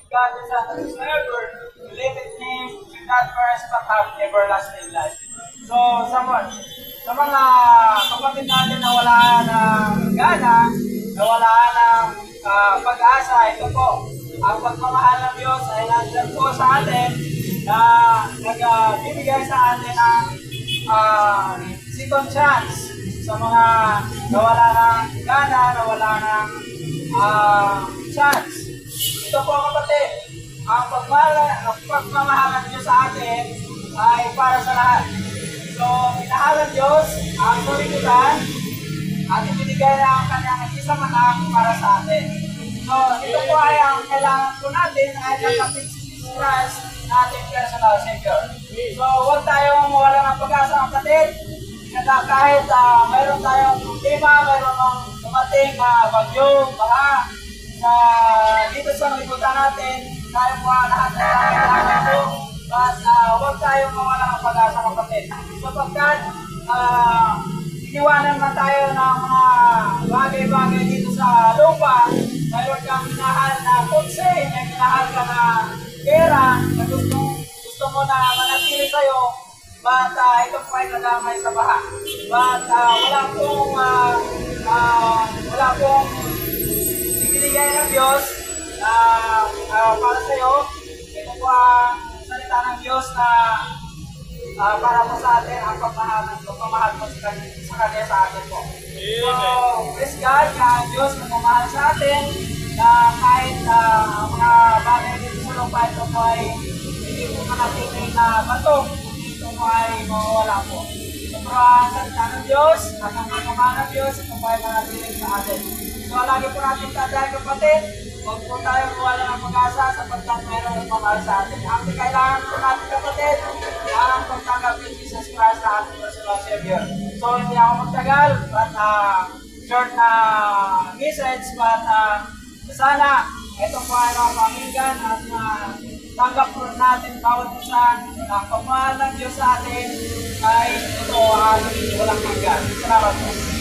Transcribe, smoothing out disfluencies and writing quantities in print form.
God the Son whosoever believe in Him should not perish but have everlasting life. So, sa mga kapatid natin na wala ng gana, na wala ng pag-asa, ito po, ang pagmamahal ng Diyos ay nandiyan po sa atin na nagbibigay sa atin ng second chance sa mga nawala ng gana, nawala ng chance. Ito po kapatid, ang pagmamahal ng Diyos sa atin ay para sa lahat. So, minahal ng Diyos ang sanlibutan at ibinigay na ang kanyang isang anak para sa atin. So, ito po ay ang kailangan po natin ay tanggapin si Jesus Christ na ating personal Savior. So, huwag tayong mawala ng pag-asa kapatid. Kahit mayroon tayong problema, mayroon ng dumating bagyo, baha, dito sa libutan natin, tayo po lahat na kailangan po. But huwag tayong mawala ng pag-asa kapatid. Sapagkat iniwanan na tayo ng mga bagay-bagay dito sa lupa. Mayroon kang minahal na kutsi, may minahal ka na pera na gusto mo na manatili sa'yo. But ito po ay nadamay sa baha. But wala pong ibinigay ng Diyos para sa iyo. Ito po ang salita ng Diyos na para po sa atin ang pagmamahal po sa Kanya sa atin po. So, praise God na ang Diyos nagmamahal sa atin na kahit mga bagay dito sa lupa ito po ay hindi po manatiling na bato. Ito po ay mawawala po. Ito ang salita ng Diyos at ang pagmamahal ng Diyos ito po ay manatiling sa atin. So, lagi po natin tandaan kapatid, huwag po tayo mawala ng pag-asa sapagkat mayroon ng pamahal sa atin. Ang kailangan po natin kapatid, ang pagtanggap ni Jesus Christ na ating personal Savior. So, hindi ako magtagal, but short na message, but sana ito po ay pakinggan at tanggap po natin bawat isa na pamahal ng Diyos sa atin ay ito ang walang hanggan. Salamat po.